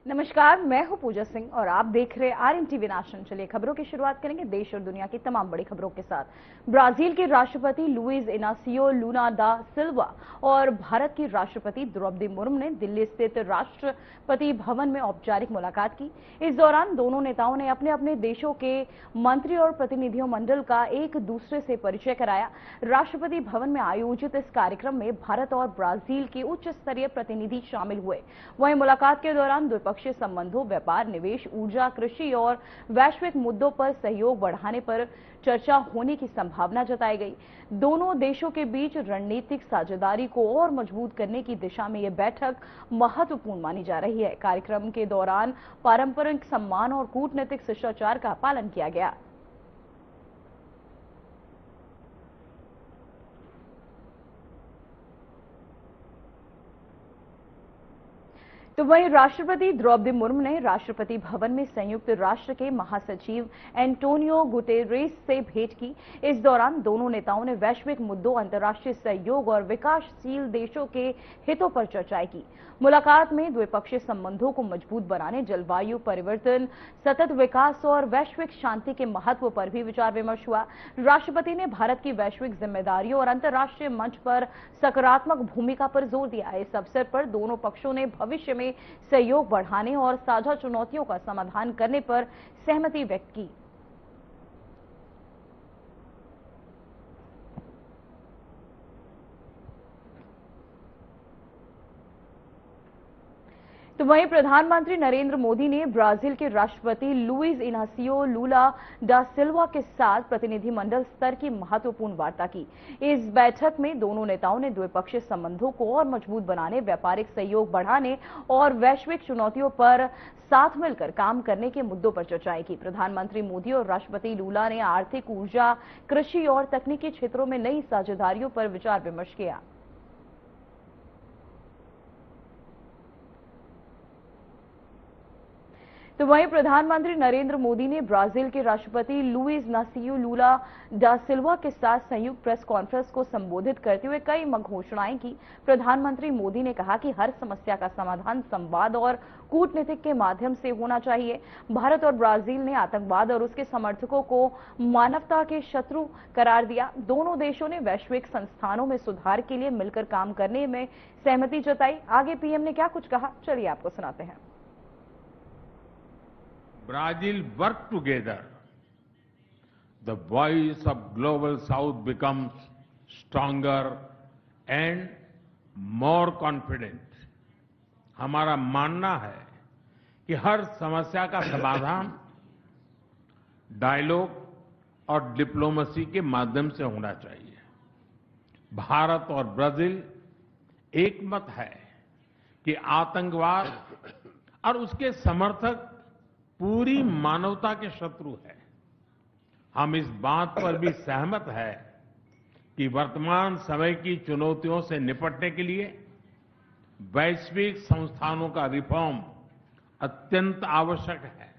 नमस्कार, मैं हूं पूजा सिंह और आप देख रहे RMTV नेशनल। चलिए खबरों की शुरुआत करेंगे देश और दुनिया की तमाम बड़ी खबरों के साथ। ब्राजील के राष्ट्रपति लुइस इनासियो लूना दा सिल्वा और भारत की राष्ट्रपति द्रौपदी मुर्मू ने दिल्ली स्थित राष्ट्रपति भवन में औपचारिक मुलाकात की। इस दौरान दोनों नेताओं ने अपने अपने देशों के मंत्री और प्रतिनिधियों मंडल का एक दूसरे से परिचय कराया। राष्ट्रपति भवन में आयोजित इस कार्यक्रम में भारत और ब्राजील के उच्च स्तरीय प्रतिनिधि शामिल हुए। वहीं मुलाकात के दौरान द्विपक्षीय संबंधों, व्यापार, निवेश, ऊर्जा, कृषि और वैश्विक मुद्दों पर सहयोग बढ़ाने पर चर्चा होने की संभावना जताई गई। दोनों देशों के बीच रणनीतिक साझेदारी को और मजबूत करने की दिशा में यह बैठक महत्वपूर्ण मानी जा रही है। कार्यक्रम के दौरान पारंपरिक सम्मान और कूटनीतिक शिष्टाचार का पालन किया गया। तो वहीं राष्ट्रपति द्रौपदी मुर्मू ने राष्ट्रपति भवन में संयुक्त राष्ट्र के महासचिव एंटोनियो गुटेरेस से भेंट की। इस दौरान दोनों नेताओं ने वैश्विक मुद्दों, अंतर्राष्ट्रीय सहयोग और विकासशील देशों के हितों पर चर्चाएं की। मुलाकात में द्विपक्षीय संबंधों को मजबूत बनाने, जलवायु परिवर्तन, सतत विकास और वैश्विक शांति के महत्व पर भी विचार विमर्श हुआ। राष्ट्रपति ने भारत की वैश्विक जिम्मेदारियों और अंतर्राष्ट्रीय मंच पर सकारात्मक भूमिका पर जोर दिया। इस अवसर पर दोनों पक्षों ने भविष्य में सहयोग बढ़ाने और साझा चुनौतियों का समाधान करने पर सहमति व्यक्त की। तो वहीं प्रधानमंत्री नरेंद्र मोदी ने ब्राजील के राष्ट्रपति लुइस इनासियो लूला डा सिल्वा के साथ प्रतिनिधिमंडल स्तर की महत्वपूर्ण वार्ता की। इस बैठक में दोनों नेताओं ने द्विपक्षीय संबंधों को और मजबूत बनाने, व्यापारिक सहयोग बढ़ाने और वैश्विक चुनौतियों पर साथ मिलकर काम करने के मुद्दों पर चर्चाएं की। प्रधानमंत्री मोदी और राष्ट्रपति लूला ने आर्थिक, ऊर्जा, कृषि और तकनीकी क्षेत्रों में नई साझेदारियों पर विचार विमर्श किया। तो वहीं प्रधानमंत्री नरेंद्र मोदी ने ब्राजील के राष्ट्रपति लुइस इनासियो लूला डा सिल्वा के साथ संयुक्त प्रेस कॉन्फ्रेंस को संबोधित करते हुए कई घोषणाएं की। प्रधानमंत्री मोदी ने कहा कि हर समस्या का समाधान संवाद और कूटनीति के माध्यम से होना चाहिए। भारत और ब्राजील ने आतंकवाद और उसके समर्थकों को मानवता के शत्रु करार दिया। दोनों देशों ने वैश्विक संस्थानों में सुधार के लिए मिलकर काम करने में सहमति जताई। आगे पीएम ने क्या कुछ कहा, चलिए आपको सुनाते हैं। Brazil work together, the voice of Global South becomes stronger and more confident. हमारा मानना है कि हर समस्या का समाधान डायलॉग और डिप्लोमेसी के माध्यम से होना चाहिए। भारत और ब्राजील एक मत है कि आतंकवाद और उसके समर्थक पूरी मानवता के शत्रु है। हम इस बात पर भी सहमत है कि वर्तमान समय की चुनौतियों से निपटने के लिए वैश्विक संस्थानों का रिफॉर्म अत्यंत आवश्यक है।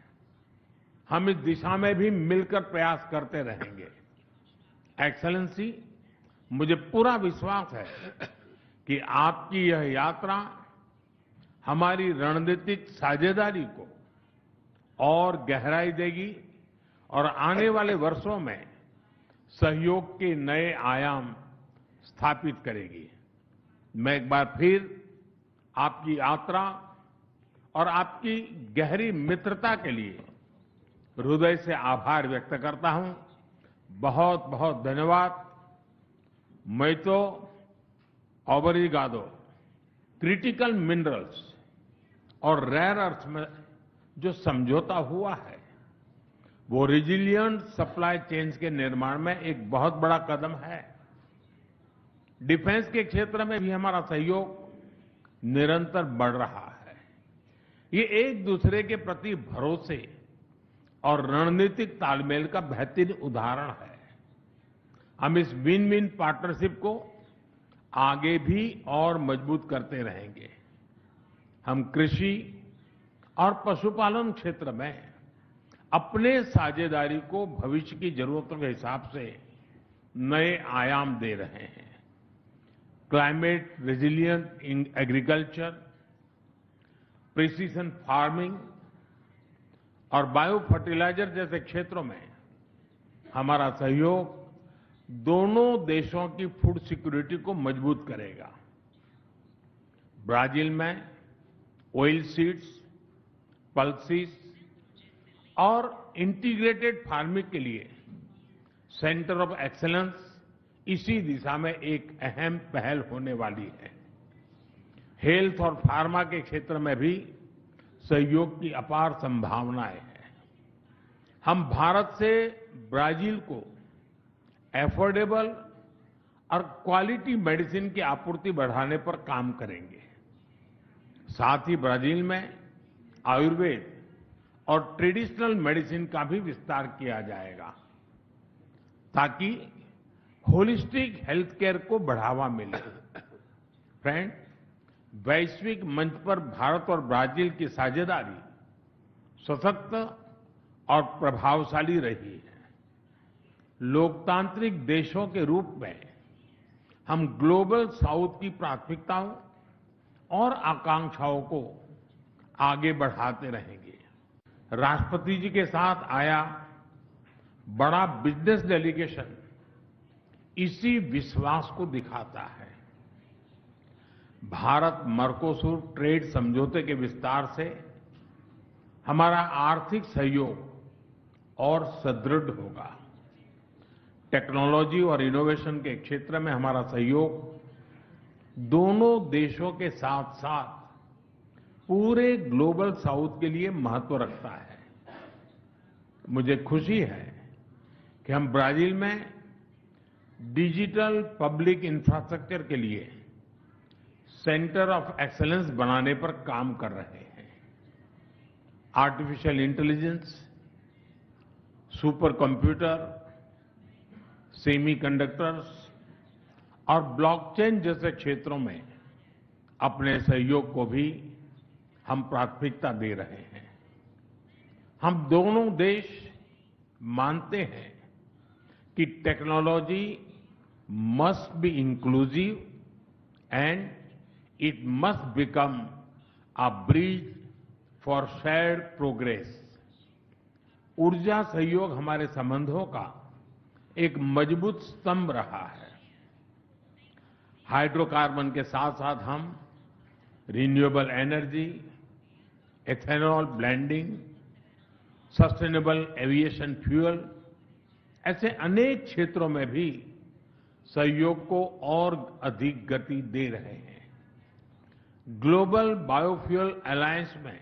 हम इस दिशा में भी मिलकर प्रयास करते रहेंगे। एक्सेलेंसी, मुझे पूरा विश्वास है कि आपकी यह यात्रा हमारी रणनीतिक साझेदारी को और गहराई देगी और आने वाले वर्षों में सहयोग के नए आयाम स्थापित करेगी। मैं एक बार फिर आपकी यात्रा और आपकी गहरी मित्रता के लिए हृदय से आभार व्यक्त करता हूं। बहुत बहुत धन्यवाद। मैं तो ओब्रिगाडो। क्रिटिकल मिनरल्स और रेयर अर्थ में जो समझौता हुआ है वो रेजिलिएंट सप्लाई चेन्स के निर्माण में एक बहुत बड़ा कदम है। डिफेंस के क्षेत्र में भी हमारा सहयोग निरंतर बढ़ रहा है। ये एक दूसरे के प्रति भरोसे और रणनीतिक तालमेल का बेहतरीन उदाहरण है। हम इस विन विन पार्टनरशिप को आगे भी और मजबूत करते रहेंगे। हम कृषि और पशुपालन क्षेत्र में अपने साझेदारी को भविष्य की जरूरतों के हिसाब से नए आयाम दे रहे हैं। Climate resilient in agriculture, precision farming और बायो फर्टिलाइजर जैसे क्षेत्रों में हमारा सहयोग दोनों देशों की फूड सिक्योरिटी को मजबूत करेगा। ब्राजील में ऑयल सीड्स, पल्सीज और इंटीग्रेटेड फार्मिंग के लिए सेंटर ऑफ एक्सीलेंस इसी दिशा में एक अहम पहल होने वाली है। हेल्थ और फार्मा के क्षेत्र में भी सहयोग की अपार संभावनाएं हैं। हम भारत से ब्राजील को एफोर्डेबल और क्वालिटी मेडिसिन की आपूर्ति बढ़ाने पर काम करेंगे। साथ ही ब्राजील में आयुर्वेद और ट्रेडिशनल मेडिसिन का भी विस्तार किया जाएगा ताकि होलिस्टिक हेल्थ केयर को बढ़ावा मिले। फ्रेंड, वैश्विक मंच पर भारत और ब्राजील की साझेदारी सशक्त और प्रभावशाली रही है। लोकतांत्रिक देशों के रूप में हम ग्लोबल साउथ की प्राथमिकताओं और आकांक्षाओं को आगे बढ़ाते रहेंगे। राष्ट्रपति जी के साथ आया बड़ा बिजनेस डेलीगेशन इसी विश्वास को दिखाता है। भारत मर्कोसुर ट्रेड समझौते के विस्तार से हमारा आर्थिक सहयोग और सुदृढ़ होगा। टेक्नोलॉजी और इनोवेशन के क्षेत्र में हमारा सहयोग दोनों देशों के साथ साथ पूरे ग्लोबल साउथ के लिए महत्व रखता है। मुझे खुशी है कि हम ब्राजील में डिजिटल पब्लिक इंफ्रास्ट्रक्चर के लिए सेंटर ऑफ एक्सीलेंस बनाने पर काम कर रहे हैं। Artificial intelligence, super computer, semiconductors और ब्लॉकचेन जैसे क्षेत्रों में अपने सहयोग को भी हम प्राथमिकता दे रहे हैं। हम दोनों देश मानते हैं कि technology must be inclusive and it must become a bridge for shared progress. ऊर्जा सहयोग हमारे संबंधों का एक मजबूत स्तंभ रहा है। हाइड्रोकार्बन के साथ साथ हम renewable energy, ethanol blending, sustainable aviation fuel ऐसे अनेक क्षेत्रों में भी सहयोग को और अधिक गति दे रहे हैं। ग्लोबल बायोफ्यूल अलायंस में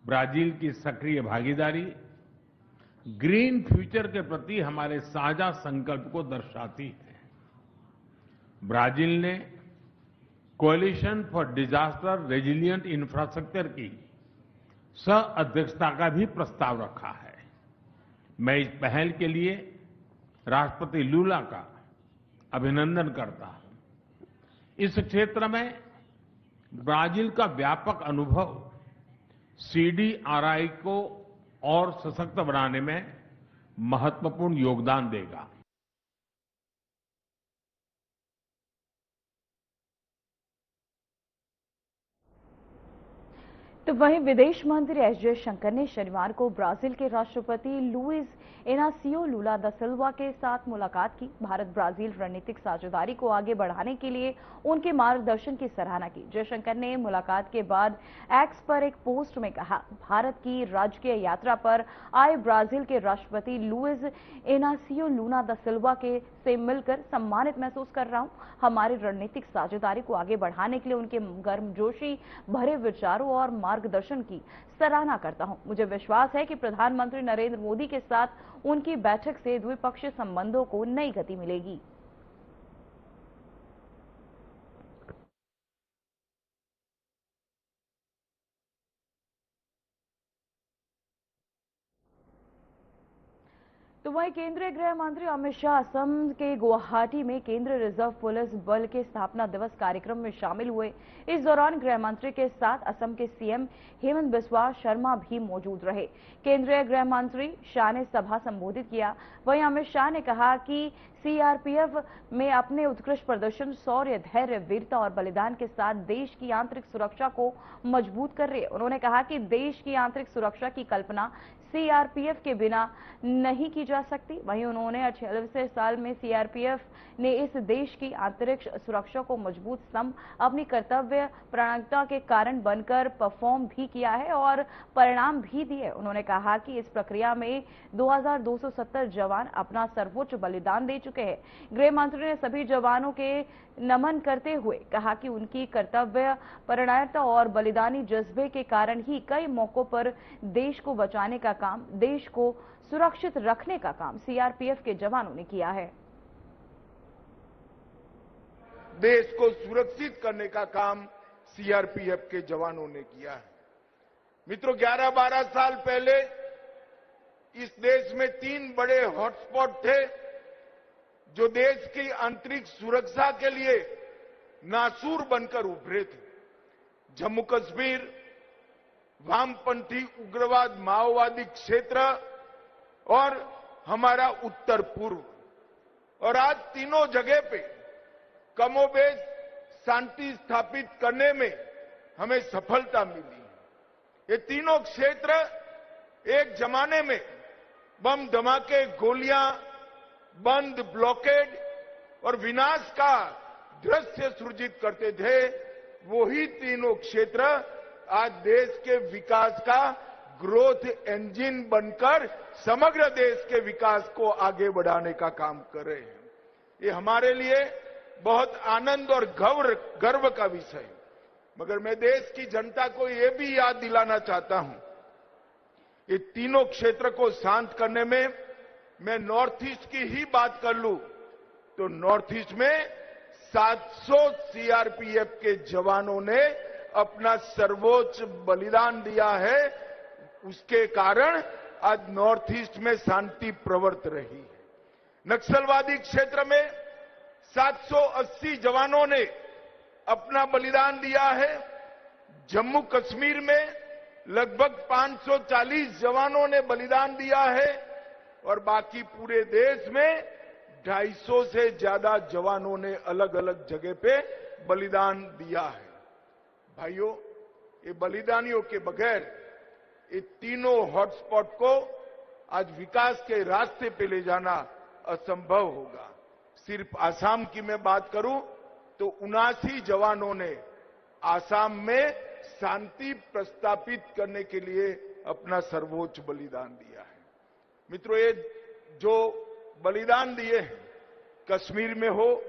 ब्राजील की सक्रिय भागीदारी ग्रीन फ्यूचर के प्रति हमारे साझा संकल्प को दर्शाती है। ब्राजील ने coalition for disaster resilient infrastructure की सह अध्यक्षता का भी प्रस्ताव रखा है। मैं इस पहल के लिए राष्ट्रपति लूला का अभिनंदन करता हूं। इस क्षेत्र में ब्राजील का व्यापक अनुभव सीडीआरआई को और सशक्त बनाने में महत्वपूर्ण योगदान देगा। तो वहीं विदेश मंत्री एस जयशंकर ने शनिवार को ब्राजील के राष्ट्रपति लुइस इनासियो लूला दा सिल्वा के साथ मुलाकात की। भारत ब्राजील रणनीतिक साझेदारी को आगे बढ़ाने के लिए उनके मार्गदर्शन की सराहना की। जयशंकर ने मुलाकात के बाद एक्स पर एक पोस्ट में कहा, भारत की राजकीय यात्रा पर आए ब्राजील के राष्ट्रपति लुइस इनासियो लूला दा सिल्वा से मिलकर सम्मानित महसूस कर रहा हूं। हमारी रणनीतिक साझेदारी को आगे बढ़ाने के लिए उनके गर्मजोशी भरे विचारों और मार्गदर्शन की सराहना करता हूं। मुझे विश्वास है कि प्रधानमंत्री नरेंद्र मोदी के साथ उनकी बैठक से द्विपक्षीय संबंधों को नई गति मिलेगी। तो वहीं केंद्रीय गृह मंत्री अमित शाह असम के गुवाहाटी में केंद्रीय रिजर्व पुलिस बल के स्थापना दिवस कार्यक्रम में शामिल हुए। इस दौरान गृह मंत्री के साथ असम के सीएम हेमंत बिस्वा शर्मा भी मौजूद रहे। केंद्रीय गृह मंत्री शाह ने सभा संबोधित किया। वहीं अमित शाह ने कहा कि सीआरपीएफ में अपने उत्कृष्ट प्रदर्शन, शौर्य, धैर्य, वीरता और बलिदान के साथ देश की आंतरिक सुरक्षा को मजबूत कर रही है। उन्होंने कहा कि देश की आंतरिक सुरक्षा की कल्पना सीआरपीएफ के बिना नहीं की जा सकती। वहीं उन्होंने 46 साल में सीआरपीएफ ने इस देश की आंतरिक सुरक्षा को मजबूत स्तंभ, अपनी कर्तव्य परायणता के कारण बनकर परफॉर्म भी किया है और परिणाम भी दिए। उन्होंने कहा कि इस प्रक्रिया में 2270 जवान अपना सर्वोच्च बलिदान दे चुके हैं। गृह मंत्री ने सभी जवानों के नमन करते हुए कहा कि उनकी कर्तव्य परायणता और बलिदानी जज्बे के कारण ही कई मौकों पर देश को बचाने का काम, देश को सुरक्षित रखने का काम सीआरपीएफ के जवानों ने किया है। देश को सुरक्षित करने का काम सीआरपीएफ के जवानों ने किया है। मित्रों, 11-12 साल पहले इस देश में 3 बड़े हॉटस्पॉट थे जो देश की आंतरिक सुरक्षा के लिए नासूर बनकर उभरे थे। जम्मू कश्मीर, वामपंथी उग्रवाद माओवादी क्षेत्र और हमारा उत्तर पूर्व। और आज तीनों जगह पे कमोबेश शांति स्थापित करने में हमें सफलता मिली है। ये तीनों क्षेत्र एक जमाने में बम धमाके, गोलियां, बंद, ब्लॉकेड और विनाश का दृश्य सृजित करते थे। वही तीनों क्षेत्र आज देश के विकास का ग्रोथ इंजन बनकर समग्र देश के विकास को आगे बढ़ाने का काम कर रहे हैं। ये हमारे लिए बहुत आनंद और गर्व का विषय है। मगर मैं देश की जनता को यह भी याद दिलाना चाहता हूं, ये तीनों क्षेत्र को शांत करने में मैं नॉर्थ ईस्ट की ही बात कर लूं तो नॉर्थ ईस्ट में 700 सीआरपीएफ के जवानों ने अपना सर्वोच्च बलिदान दिया है। उसके कारण आज नॉर्थ ईस्ट में शांति प्रवर्त रही है। नक्सलवादी क्षेत्र में 780 जवानों ने अपना बलिदान दिया है। जम्मू कश्मीर में लगभग 540 जवानों ने बलिदान दिया है और बाकी पूरे देश में 250 से ज्यादा जवानों ने अलग अलग जगह पे बलिदान दिया है। भाइयों, ये बलिदानियों के बगैर ये तीनों हॉटस्पॉट को आज विकास के रास्ते पे ले जाना असंभव होगा। सिर्फ आसाम की मैं बात करूं तो 79 जवानों ने आसाम में शांति प्रस्तापित करने के लिए अपना सर्वोच्च बलिदान दिया है। मित्रों, ये जो बलिदान दिए हैं, कश्मीर में हो,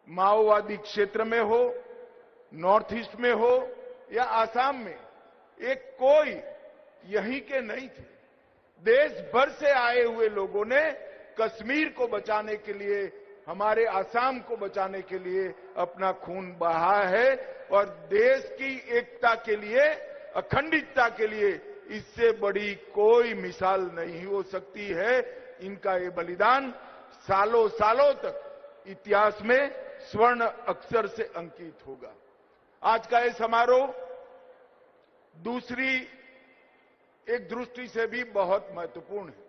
माओवादी क्षेत्र में हो, नॉर्थ ईस्ट में हो या आसाम में, एक कोई यहीं के नहीं थे। देश भर से आए हुए लोगों ने कश्मीर को बचाने के लिए, हमारे आसाम को बचाने के लिए अपना खून बहा है और देश की एकता के लिए, अखंडता के लिए इससे बड़ी कोई मिसाल नहीं हो सकती है। इनका ये बलिदान सालों सालों तक इतिहास में स्वर्ण अक्षर से अंकित होगा। आज का ये समारोह दूसरी एक दृष्टि से भी बहुत महत्वपूर्ण है।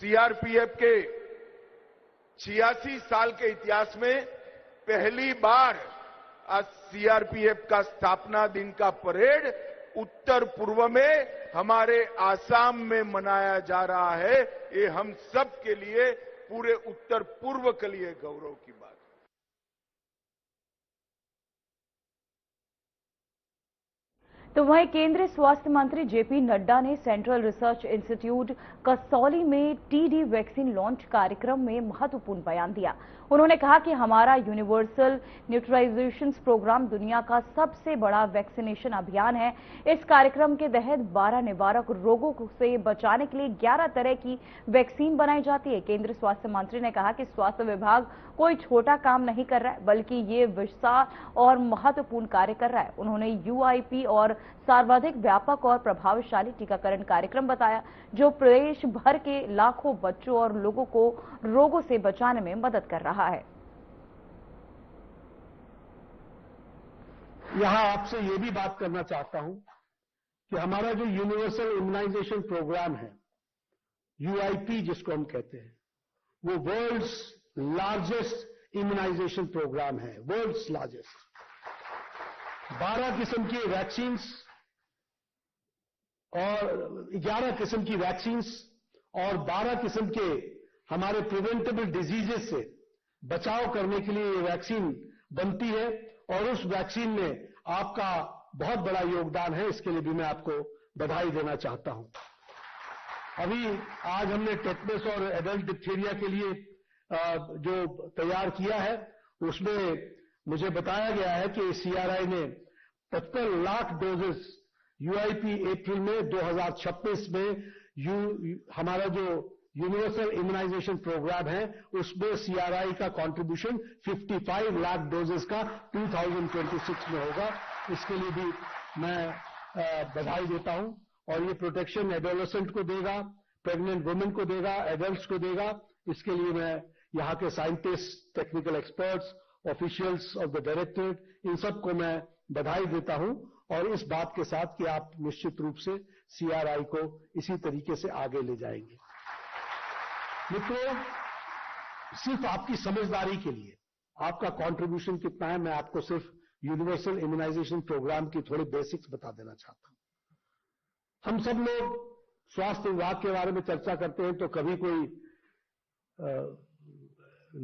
सीआरपीएफ के 86 साल के इतिहास में पहली बार आज सीआरपीएफ का स्थापना दिन का परेड उत्तर पूर्व में हमारे आसाम में मनाया जा रहा है। ये हम सब के लिए, पूरे उत्तर पूर्व के लिए गौरव की बात है। तो वहीं केंद्रीय स्वास्थ्य मंत्री जेपी नड्डा ने सेंट्रल रिसर्च इंस्टीट्यूट कसौली में टीडी वैक्सीन लॉन्च कार्यक्रम में महत्वपूर्ण बयान दिया। उन्होंने कहा कि हमारा यूनिवर्सल न्यूट्राइजेशन प्रोग्राम दुनिया का सबसे बड़ा वैक्सीनेशन अभियान है। इस कार्यक्रम के तहत 12 निवारक रोगों से बचाने के लिए 11 तरह की वैक्सीन बनाई जाती है। केंद्रीय स्वास्थ्य मंत्री ने कहा कि स्वास्थ्य विभाग कोई छोटा काम नहीं कर रहा है, बल्कि ये विशाल और महत्वपूर्ण कार्य कर रहा है। उन्होंने यूआईपी और सर्वाधिक व्यापक और प्रभावशाली टीकाकरण कार्यक्रम बताया, जो प्रदेश भर के लाखों बच्चों और लोगों को रोगों से बचाने में मदद कर रहा है। यहां आपसे ये भी बात करना चाहता हूं कि हमारा जो यूनिवर्सल इम्यूनाइजेशन प्रोग्राम है, यूआईपी जिसको हम कहते हैं, वो वर्ल्ड्स लार्जेस्ट इम्यूनाइजेशन प्रोग्राम है, वर्ल्ड्स लार्जेस्ट। 12 किस्म की वैक्सीन्स और 11 किस्म की वैक्सीन्स और 12 किस्म के हमारे प्रिवेंटेबल डिजीजेस से बचाव करने के लिए ये वैक्सीन बनती है और उस वैक्सीन में आपका बहुत बड़ा योगदान है। इसके लिए भी मैं आपको बधाई देना चाहता हूं। अभी आज हमने टेटनस और एडल्ट डिप्थीरिया के लिए जो तैयार किया है उसमें मुझे बताया गया है कि सीआरआई ने 75 लाख डोजेस यूआईपी अप्रैल में 2026 में हमारा जो यूनिवर्सल इम्यूनाइजेशन प्रोग्राम है उसमें सीआरआई का कंट्रीब्यूशन 55 लाख डोजेस का 2026 में होगा। इसके लिए भी मैं बधाई देता हूं। और ये प्रोटेक्शन एडोलेसेंट को देगा, प्रेग्नेंट वुमेन को देगा, एडल्ट्स को देगा। इसके लिए मैं यहां के scientist, technical experts, officials of the directorate, इन सबको मैं बधाई देता हूं और इस बात के साथ कि आप निश्चित रूप से सीआरआई को इसी तरीके से आगे ले जाएंगे। मित्रों, सिर्फ आपकी समझदारी के लिए आपका कंट्रीब्यूशन कितना है, मैं आपको सिर्फ यूनिवर्सल इम्यूनाइजेशन प्रोग्राम की थोड़ी बेसिक्स बता देना चाहता हूं। हम सब लोग स्वास्थ्य विभाग के बारे में चर्चा करते हैं तो कभी कोई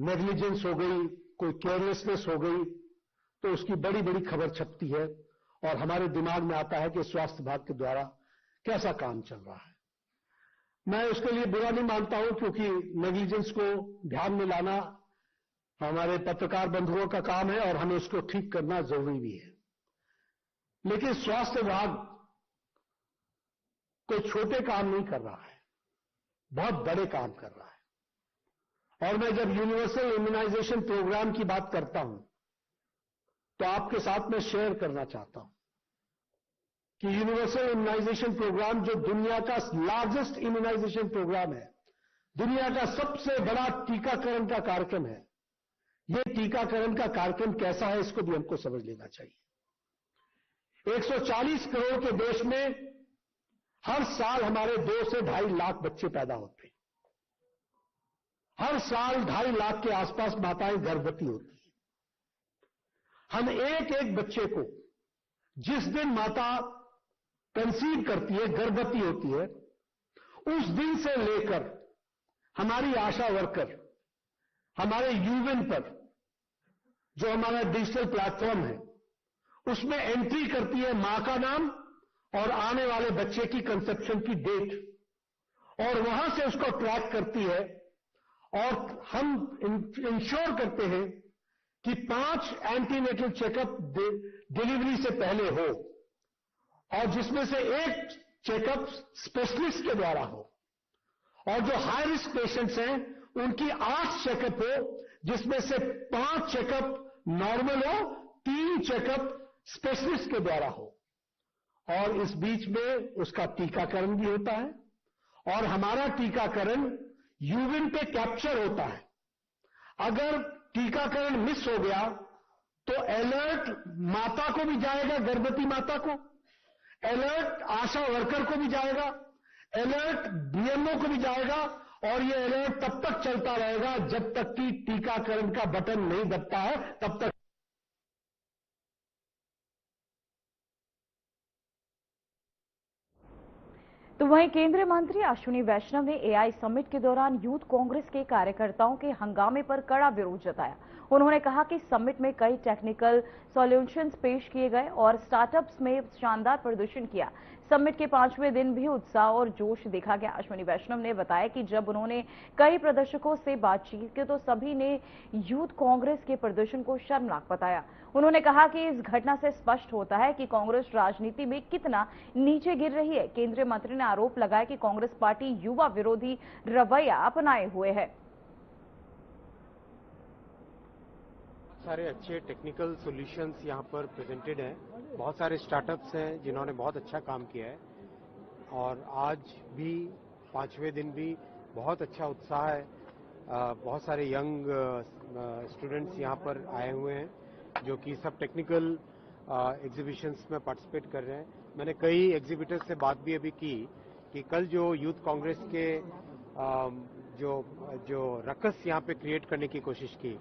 नेग्लिजेंस हो गई, कोई केयरलेसनेस हो गई तो उसकी बड़ी बड़ी खबर छपती है और हमारे दिमाग में आता है कि स्वास्थ्य विभाग के द्वारा कैसा काम चल रहा है। मैं उसके लिए बुरा नहीं मानता हूं क्योंकि नेग्लिजेंस को ध्यान में लाना हमारे पत्रकार बंधुओं का काम है और हमें उसको ठीक करना जरूरी भी है। लेकिन स्वास्थ्य विभाग कोई छोटे काम नहीं कर रहा है, बहुत बड़े काम कर रहा है। और मैं जब यूनिवर्सल इम्यूनाइजेशन प्रोग्राम की बात करता हूं तो आपके साथ मैं शेयर करना चाहता हूं कि यूनिवर्सल इम्यूनाइजेशन प्रोग्राम जो दुनिया का लार्जेस्ट इम्यूनाइजेशन प्रोग्राम है, दुनिया का सबसे बड़ा टीकाकरण का कार्यक्रम है। यह टीकाकरण का कार्यक्रम कैसा है इसको भी हमको समझ लेना चाहिए। 140 करोड़ के देश में हर साल हमारे 2 से 2.5 लाख बच्चे पैदा होते हैं। हर साल 2.5 लाख के आसपास माताएं गर्भवती होती हैं। हम एक एक बच्चे को जिस दिन माता कंसीव करती है, गर्भवती होती है, उस दिन से लेकर हमारी आशा वर्कर हमारे यूविन पर जो हमारा डिजिटल प्लेटफॉर्म है उसमें एंट्री करती है मां का नाम और आने वाले बच्चे की कंसेप्शन की डेट और वहां से उसको ट्रैक करती है और हम इंश्योर करते हैं कि 5 एंटीनेटल चेकअप डिलीवरी से पहले हो और जिसमें से एक चेकअप स्पेशलिस्ट के द्वारा हो और जो हाई रिस्क पेशेंट्स हैं उनकी 8 चेकअप हो जिसमें से 5 चेकअप नॉर्मल हो, 3 चेकअप स्पेशलिस्ट के द्वारा हो और इस बीच में उसका टीकाकरण भी होता है और हमारा टीकाकरण यूविन पे कैप्चर होता है। अगर टीकाकरण मिस हो गया तो अलर्ट माता को भी जाएगा, गर्भवती माता को, अलर्ट आशा वर्कर को भी जाएगा, अलर्ट बीएमओ को भी जाएगा और ये अलर्ट तब तक चलता रहेगा जब तक कि टीकाकरण का बटन नहीं दबता है, तब तक। तो वहीं केंद्रीय मंत्री अश्विनी वैष्णव ने एआई समिट के दौरान यूथ कांग्रेस के कार्यकर्ताओं के हंगामे पर कड़ा विरोध जताया। उन्होंने कहा कि समिट में कई टेक्निकल सॉल्यूशंस पेश किए गए और स्टार्टअप्स में शानदार प्रदर्शन किया। समिट के 5वें दिन भी उत्साह और जोश देखा गया। अश्विनी वैष्णव ने बताया कि जब उन्होंने कई प्रदर्शकों से बातचीत की तो सभी ने यूथ कांग्रेस के प्रदर्शन को शर्मनाक बताया। उन्होंने कहा कि इस घटना से स्पष्ट होता है कि कांग्रेस राजनीति में कितना नीचे गिर रही है। केंद्रीय मंत्री ने आरोप लगाया कि कांग्रेस पार्टी युवा विरोधी रवैया अपनाए हुए है। सारे अच्छे टेक्निकल सॉल्यूशंस यहाँ पर प्रेजेंटेड हैं। बहुत सारे स्टार्टअप्स हैं जिन्होंने बहुत अच्छा काम किया है और आज भी 5वें दिन भी बहुत अच्छा उत्साह है। बहुत सारे यंग स्टूडेंट्स यहाँ पर आए हुए हैं जो कि सब टेक्निकल एग्जीबिशंस में पार्टिसिपेट कर रहे हैं। मैंने कई एग्जीबिटर्स से बात भी अभी की कि कल जो यूथ कांग्रेस के जो रकस यहाँ पे क्रिएट करने की कोशिश की,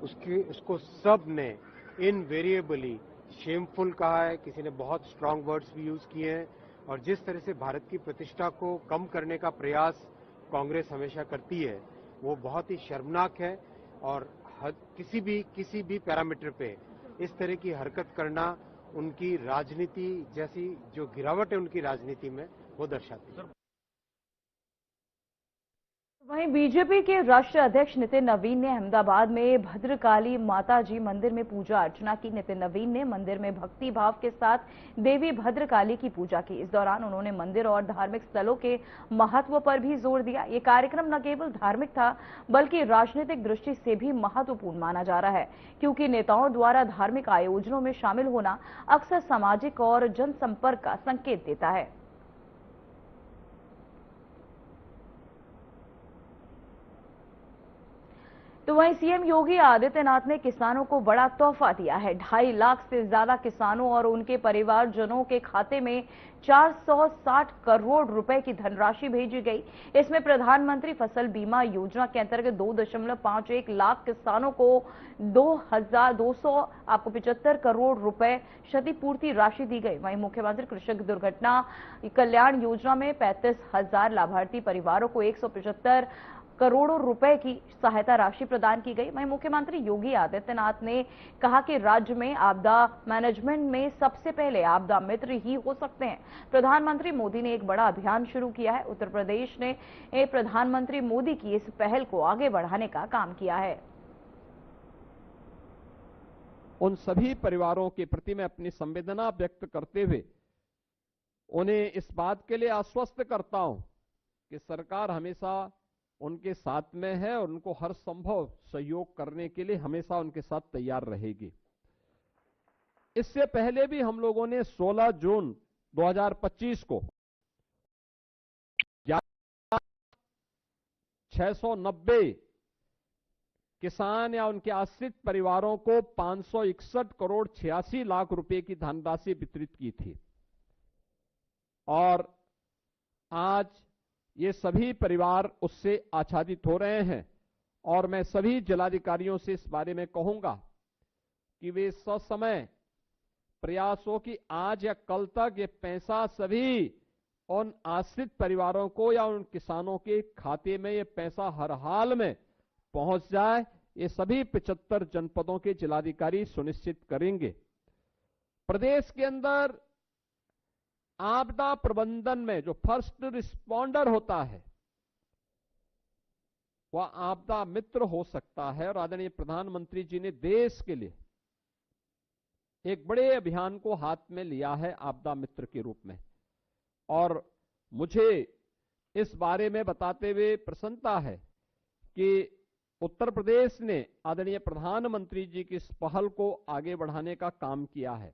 उसको सब ने इनवेरिएबली शेमफुल कहा है, किसी ने बहुत स्ट्रांग वर्ड्स भी यूज किए हैं। और जिस तरह से भारत की प्रतिष्ठा को कम करने का प्रयास कांग्रेस हमेशा करती है, वो बहुत ही शर्मनाक है। और किसी भी पैरामीटर पे इस तरह की हरकत करना उनकी राजनीति जैसी जो गिरावट है उनकी राजनीति में, वो दर्शाती है। वहीं बीजेपी के राष्ट्रीय अध्यक्ष नितिन नवीन ने अहमदाबाद में भद्रकाली माता जी मंदिर में पूजा अर्चना की। नितिन नवीन ने मंदिर में भक्ति भाव के साथ देवी भद्रकाली की पूजा की। इस दौरान उन्होंने मंदिर और धार्मिक स्थलों के महत्व पर भी जोर दिया। ये कार्यक्रम न केवल धार्मिक था, बल्कि राजनीतिक दृष्टि से भी महत्वपूर्ण माना जा रहा है, क्योंकि नेताओं द्वारा धार्मिक आयोजनों में शामिल होना अक्सर सामाजिक और जनसंपर्क का संकेत देता है। तो वहीं सीएम योगी आदित्यनाथ ने किसानों को बड़ा तोहफा दिया है। 2.5 लाख से ज्यादा किसानों और उनके परिवारजनों के खाते में 460 करोड़ रुपए की धनराशि भेजी गई। इसमें प्रधानमंत्री फसल बीमा योजना के अंतर्गत 2.51 लाख किसानों को 2,275 करोड़ रुपए क्षतिपूर्ति राशि दी गई। वहीं मुख्यमंत्री कृषक दुर्घटना कल्याण योजना में 35,000 लाभार्थी परिवारों को 175 करोड़ों रुपए की सहायता राशि प्रदान की गई। वहीं मुख्यमंत्री योगी आदित्यनाथ ने कहा कि राज्य में आपदा मैनेजमेंट में सबसे पहले आपदा मित्र ही हो सकते हैं। प्रधानमंत्री मोदी ने एक बड़ा अभियान शुरू किया है। उत्तर प्रदेश ने प्रधानमंत्री मोदी की इस पहल को आगे बढ़ाने का काम किया है। उन सभी परिवारों के प्रति मैं अपनी संवेदना व्यक्त करते हुए उन्हें इस बात के लिए आश्वस्त करता हूं कि सरकार हमेशा उनके साथ में है और उनको हर संभव सहयोग करने के लिए हमेशा उनके साथ तैयार रहेगी। इससे पहले भी हम लोगों ने 16 जून 2025 को 690 किसान या उनके आश्रित परिवारों को 561 करोड़ 86 लाख रुपए की धनराशि वितरित की थी। और आज ये सभी परिवार उससे आच्छादित हो रहे हैं। और मैं सभी जिलाधिकारियों से इस बारे में कहूंगा कि वे ससमय प्रयास हो कि आज या कल तक ये पैसा सभी उन आश्रित परिवारों को या उन किसानों के खाते में ये पैसा हर हाल में पहुंच जाए। ये सभी 75 जनपदों के जिलाधिकारी सुनिश्चित करेंगे। प्रदेश के अंदर आपदा प्रबंधन में जो फर्स्ट रिस्पॉन्डर होता है वह आपदा मित्र हो सकता है। और आदरणीय प्रधानमंत्री जी ने देश के लिए एक बड़े अभियान को हाथ में लिया है आपदा मित्र के रूप में। और मुझे इस बारे में बताते हुए प्रसन्नता है कि उत्तर प्रदेश ने आदरणीय प्रधानमंत्री जी की इस पहल को आगे बढ़ाने का काम किया है।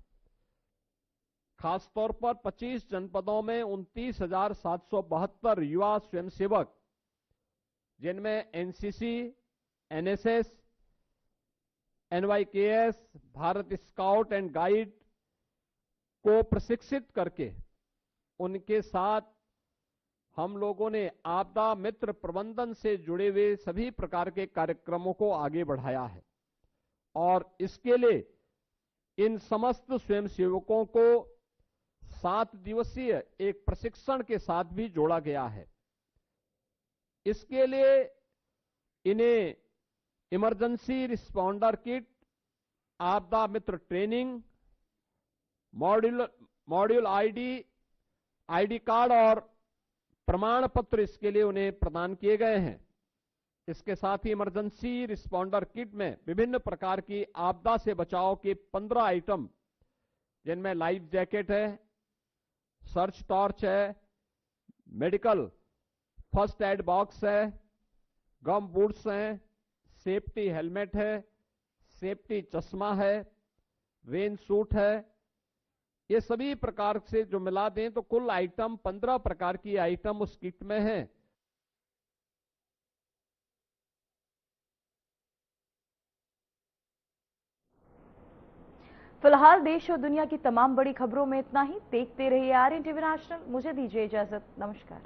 खासतौर पर 25 जनपदों में 29,772 युवा स्वयंसेवक, जिनमें NCC, NSS, NYKS, Bharat scout and guide को प्रशिक्षित करके उनके साथ हम लोगों ने आपदा मित्र प्रबंधन से जुड़े हुए सभी प्रकार के कार्यक्रमों को आगे बढ़ाया है। और इसके लिए इन समस्त स्वयंसेवकों को 7 दिवसीय एक प्रशिक्षण के साथ भी जोड़ा गया है। इसके लिए इन्हें इमरजेंसी रिस्पॉन्डर किट, आपदा मित्र ट्रेनिंग, मॉड्यूल आईडी कार्ड और प्रमाण पत्र इसके लिए उन्हें प्रदान किए गए हैं। इसके साथ ही इमरजेंसी रिस्पॉन्डर किट में विभिन्न प्रकार की आपदा से बचाव के 15 आइटम, जिनमें लाइफ जैकेट है, सर्च टॉर्च है, मेडिकल फर्स्ट एड बॉक्स है, गम बूट्स हैं, सेफ्टी हेलमेट है, सेफ्टी चश्मा है, रेन सूट है। ये सभी प्रकार से जो मिला दें तो कुल आइटम 15 प्रकार की आइटम उस किट में है। फिलहाल देश और दुनिया की तमाम बड़ी खबरों में इतना ही। देखते रहिए आरएन टीवी नेशनल। मुझे दीजिए इजाजत। नमस्कार।